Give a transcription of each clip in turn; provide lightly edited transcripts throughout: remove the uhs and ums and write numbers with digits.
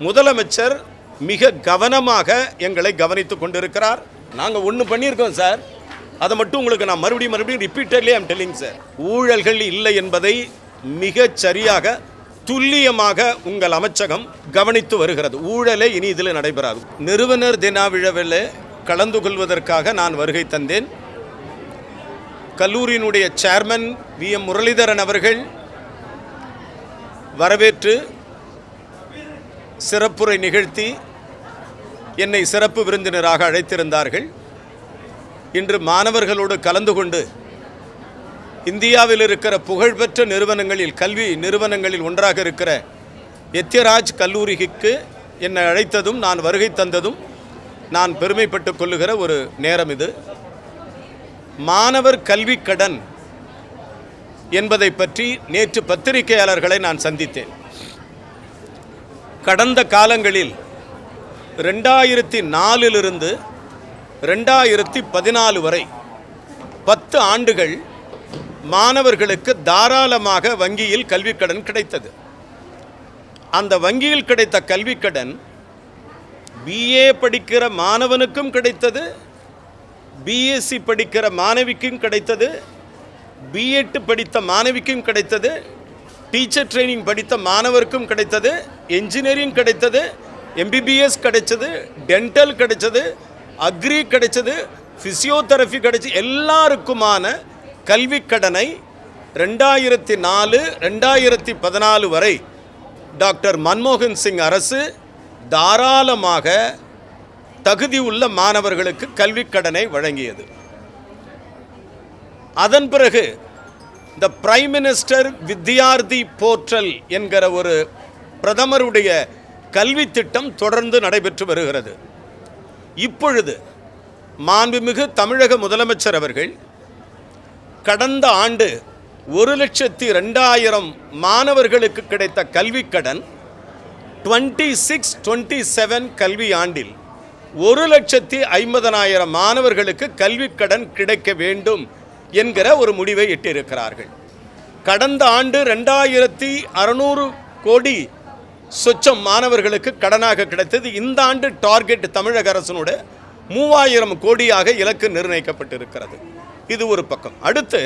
முதலமைச்சர் மிக கவனமாக எங்களை கவனித்துக் கொண்டிருக்கிறார். நாங்கள் ஒன்று பண்ணியிருக்கோம் சார், அதை மட்டும் உங்களுக்கு நான் மறுபடியும் ரிப்பீட்டட்லி ஐம் டெல்லிங் சார். ஊழல்கள் இல்லை என்பதை மிகச் சரியாக துல்லியமாக உங்கள் அமைச்சகம் கவனித்து வருகிறது. ஊழலே இனி இதில் நடைபெறாது. நிறுவனர் தின விழாவில் கலந்து கொள்வதற்காக நான் வருகை தந்தேன். கல்லூரியினுடைய சேர்மன் VM முரளிதரன் அவர்கள் வரவேற்று சிறப்புரை நிகழ்த்தி என்னை சிறப்பு விருந்தினராக அழைத்திருந்தார்கள். இன்று மாணவர்களோடு கலந்து கொண்டு இந்தியாவில் இருக்கிற புகழ்பெற்ற நிறுவனங்களில், கல்வி நிறுவனங்களில் ஒன்றாக இருக்கிற எத்யராஜ் கல்லூரிக்கு என்னை அழைத்ததும் நான் வருகை தந்ததும் நான் பெருமைப்பட்டுக் கொள்ளுகிற ஒரு நேரம் இது. மாணவர் கல்வி கடன் என்பதை பற்றி நேற்று பத்திரிகையாளர்களை நான் சந்தித்தேன். கடந்த காலங்களில் 2004 2014 வரை 10 ஆண்டுகள் மாணவர்களுக்கு தாராளமாக வங்கியில் கல்விக்கடன் கிடைத்தது. அந்த வங்கியில் கிடைத்த கல்விக்கடன் BA படிக்கிற மாணவனுக்கும் கிடைத்தது, BSc படிக்கிற மாணவிக்கும் கிடைத்தது, B.Ed படித்த மாணவிக்கும் கிடைத்தது, டீச்சர் ட்ரைனிங் படித்த மாணவருக்கும் கிடைத்தது, என்ஜினியரிங் கிடைத்தது, MBBS கிடைச்சது, டென்டல் கிடைச்சது, அக்ரி கிடைச்சது, ஃபிசியோதெரபி கிடைச்சது. எல்லாருக்குமான கல்விக்கடனை 2004 2014 வரை டாக்டர் மன்மோகன் சிங் அரசு தாராளமாக தகுதி உள்ள மாணவர்களுக்கு கல்விக்கடனை வழங்கியது. அதன் பிறகு இந்த பிரைம் மினிஸ்டர் வித்யார்த்தி போர்ட்டல் என்கிற ஒரு பிரதமருடைய கல்வி திட்டம் தொடர்ந்து நடைபெற்று வருகிறது. இப்பொழுது மாண்புமிகு தமிழக முதலமைச்சர் அவர்கள் கடந்த ஆண்டு 1,02,000 மாணவர்களுக்கு கிடைத்த கல்விக்கடன் 26-27 கல்வி ஆண்டில் 1,50,000 மாணவர்களுக்கு கல்விக்கடன் கிடைக்க வேண்டும் என்கிற ஒரு முடிவை எட்டியிருக்கிறார்கள். கடந்த ஆண்டு 2,600 கோடி சொச்சம் மாணவர்களுக்கு கடனாக கிடைத்தது. இந்த ஆண்டு டார்கெட் தமிழக அரசினோட 3,000 கோடியாக இலக்கு நிர்ணயிக்கப்பட்டிருக்கிறது. இது ஒரு பக்கம். அடுத்து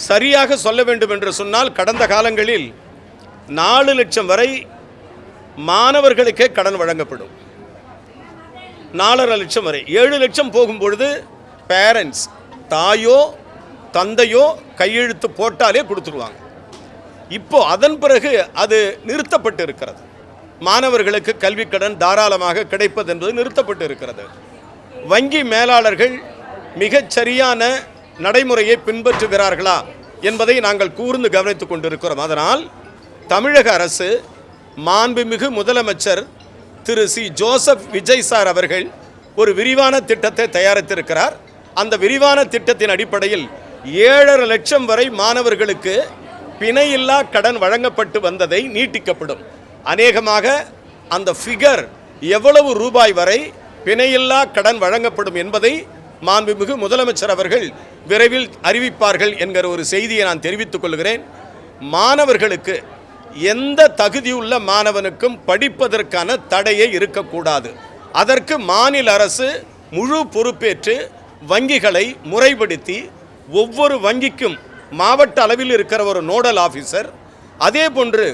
சரியாக சொல்ல வேண்டும் என்று சொன்னால் கடந்த காலங்களில் 4 லட்சம் வரை மாணவர்களுக்கே கடன் வழங்கப்படும். 4.5 லட்சம் வரை, 7 லட்சம் போகும்பொழுது பேரண்ட்ஸ், தாயோ தந்தையோ கையெழுத்து போட்டாலே கொடுத்துருவாங்க. இப்போ அதன் பிறகு அது நிறுத்தப்பட்டு இருக்கிறது. மாணவர்களுக்கு கல்விக்கடன் தாராளமாக கிடைப்பது என்பது நிறுத்தப்பட்டு இருக்கிறது. வங்கி மேலாளர்கள் மிகச்சரியான நடைமுறையை பின்பற்றுகிறார்களா என்பதை நாங்கள் கூர்ந்து கவனித்துக் கொண்டிருக்கிறோம். அதனால் தமிழக அரசு மாண்புமிகு முதலமைச்சர் திரு சி. ஜோசப் விஜய் சார் அவர்கள் ஒரு விரிவான திட்டத்தை தயாரித்திருக்கிறார். அந்த விரிவான திட்டத்தின் அடிப்படையில் 7.5 லட்சம் வரை மாணவர்களுக்கு பிணையில்லா கடன் வழங்கப்பட்டு வந்ததை நீட்டிக்கப்படும். அநேகமாக அந்த ஃபிகர் எவ்வளவு ரூபாய் வரை பிணையில்லா கடன் வழங்கப்படும் என்பதை மாண்புமிகு முதலமைச்சர் அவர்கள் விரைவில் அறிவிப்பார்கள் என்கிற ஒரு செய்தியை நான் தெரிவித்துக் கொள்கிறேன். மாணவர்களுக்கு எந்த தகுதியுள்ள மாணவனுக்கும் படிப்பதற்கான தடையே இருக்கக்கூடாது. அதற்கு மாநில அரசு முழு பொறுப்பேற்று வங்கிகளை முறைப்படுத்தி ஒவ்வொரு வங்கிக்கும் மாவட்ட அளவில் இருக்கிற ஒரு நோடல் ஆஃபீஸர், அதே போன்று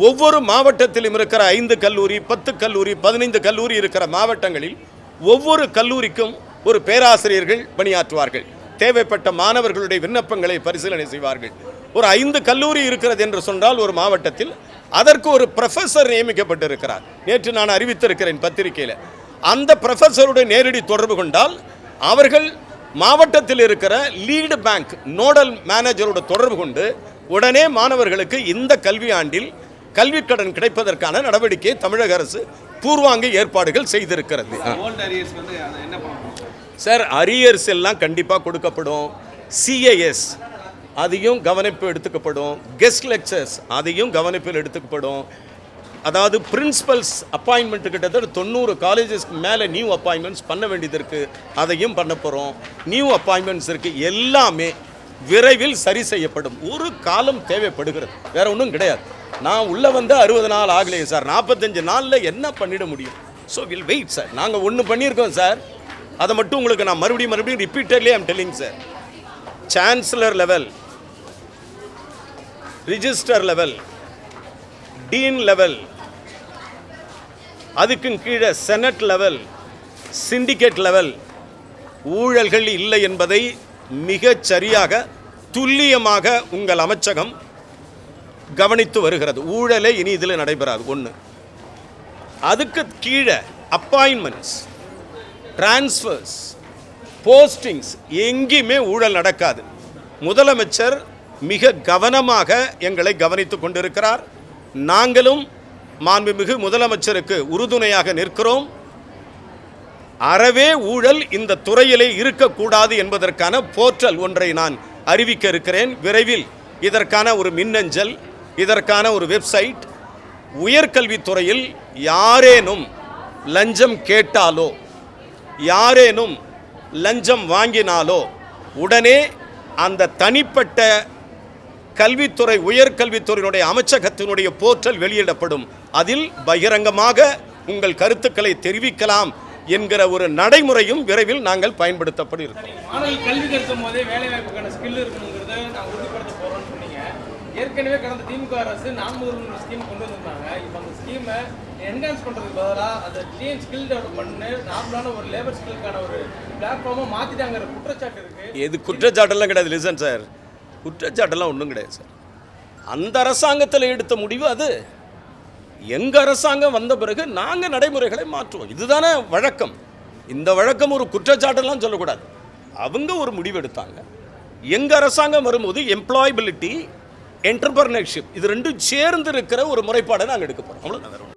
ஒவ்வொரு மாவட்டத்திலும் இருக்கிற 5 கல்லூரி 10 கல்லூரி 15 கல்லூரி இருக்கிற மாவட்டங்களில் ஒவ்வொரு கல்லூரிக்கும் ஒரு பேராசிரியர்கள் பணியாற்றுவார்கள். தேவைப்பட்ட மாணவர்களுடைய விண்ணப்பங்களை பரிசீலனை செய்வார்கள். ஒரு 5 கல்லூரி இருக்கிறது என்று சொன்னால் ஒரு மாவட்டத்தில் அதற்கு ஒரு ப்ரொஃபஸர் நியமிக்கப்பட்டிருக்கிறார். நேற்று நான் அறிவித்திருக்கிறேன் பத்திரிகையில். அந்த ப்ரொஃபஸருடைய நேரடி தொடர்பு கொண்டால் அவர்கள் மாவட்டத்தில் இருக்கிற லீடு பேங்க் நோடல் மேனேஜரோட தொடர்பு கொண்டு உடனே மாணவர்களுக்கு இந்த கல்வி ஆண்டில் கல்விக்கடன் கிடைப்பதற்கான நடவடிக்கையை தமிழக அரசு பூர்வாங்க ஏற்பாடுகள் செய்திருக்கிறது. சார், அரியர்ஸ் எல்லாம் கண்டிப்பாக கொடுக்கப்படும். CAS அதையும் கவனிப்பு எடுத்துக்கப்படும். கெஸ்ட் லெக்சர்ஸ் அதையும் கவனிப்பில் எடுத்துக்கப்படும். அதாவது பிரின்சிபல்ஸ் அப்பாயின்மெண்ட் கிட்டத்தட்ட 90 காலேஜஸ்க்கு மேலே நியூ அப்பாயின்மெண்ட்ஸ் பண்ண வேண்டியது இருக்குது. அதையும் பண்ண போகிறோம். நியூ அப்பாயின்மெண்ட்ஸ் இருக்குது. எல்லாமே விரைவில் சரி செய்யப்படும். ஒரு காலம் தேவைப்படுகிறது, வேற ஒன்றும் கிடையாது. நான் உள்ளே வந்து 60 நாள் ஆகலையே சார், 45 நாளில் என்ன பண்ணிட முடியும்? So will wait sir. நாங்கள் ஒன்று பண்ணியிருக்கோம் சார், அதை மட்டும் உங்களுக்கு நான் மறுபடியும் repeatedly I'm telling sir. Chancellor level, register level, dean level, அதுக்கும் கீழே செனட் லெவல், சிண்டிகேட் லெவல் ஊழல்கள் இல்லை என்பதை மிகச் சரியாக துல்லியமாக உங்கள் அமைச்சகம் கவனித்து வருகிறது. ஊழலே இனி இதில் நடைபெறாது. ஒன்று. அதுக்கு கீழே அப்பாயின்மெண்ட்ஸ், டிரான்ஸ்ஃபர்ஸ், போஸ்டிங்ஸ் எங்கேயுமே ஊழல் நடக்காது. முதலமைச்சர் மிக கவனமாக எங்களை கவனித்து கொண்டிருக்கிறார். நாங்களும் மாண்புமிகு முதலமைச்சருக்கு உறுதுணையாக நிற்கிறோம். அறவே ஊழல் இந்த துறையிலே இருக்கக்கூடாது என்பதற்கான போர்ட்டல் ஒன்றை நான் அறிவிக்க இருக்கிறேன். விரைவில் இதற்கான ஒரு மின்னஞ்சல், இதற்கான ஒரு வெப்சைட். உயர்கல்வித்துறையில் யாரேனும் லஞ்சம் கேட்டாலோ, யாரேனும் லஞ்சம் வாங்கினாலோ உடனே அந்த தனிப்பட்ட கல்வித்துறை, உயர்கல்வித்துறையினுடைய அமைச்சகத்தினுடைய போர்ட்டல் வெளியிடப்படும். அதில் பகிரங்கமாக உங்கள் கருத்துக்களை தெரிவிக்கலாம் என்கிற ஒரு நடைமுறையும் விரைவில் நாங்கள் பயன்படுத்தப்படுகிறோம். கல்வி கற்கும் போதே வேலை வாய்ப்புக்கான ஸ்கில் இருக்கணுங்கிறத நான் உறுதிப்படுத்த போறோம்னு சொன்னீங்க. ஏற்கனவே கடந்த திமுக அரசு 400 ஸ்கீம் கொண்டு வந்திருந்தாங்க. இப்போ அந்த ஸ்கீமை என்ஹான்ஸ் பண்ணுறதுக்கு பதிலாக அதை டிஎன் ஸ்கில் டெவலப் பண்ணு நார்மலான ஒரு லேபர் ஸ்கில்லுக்கான ஒரு பிளாட்ஃபார்மாக மாற்றிட்டாங்கிற குற்றச்சாட்டு இருக்குது. எது குற்றச்சாட்டெல்லாம் கிடையாது. லிசன் சார், குற்றச்சாட்டெல்லாம் ஒன்றும் கிடையாது சார். அந்த அரசாங்கத்தில் எடுத்த முடிவு அது. எங்கள் அரசாங்கம் வந்த பிறகு நாங்கள் நடைமுறைகளை மாற்றுவோம். இதுதானே வழக்கம். இந்த வழக்கம் ஒரு குற்றச்சாட்டெல்லாம் சொல்லக்கூடாது. அவங்க ஒரு முடிவு எடுத்தாங்க. எங்கள் அரசாங்கம் வரும்போது எம்ப்ளாயபிலிட்டி, என்டர்பிரனர்ஷிப் இது ரெண்டும் சேர்ந்து இருக்கிற ஒரு முறைப்பாடை நாங்கள் எடுக்க போகிறோம். அவ்வளோதான்.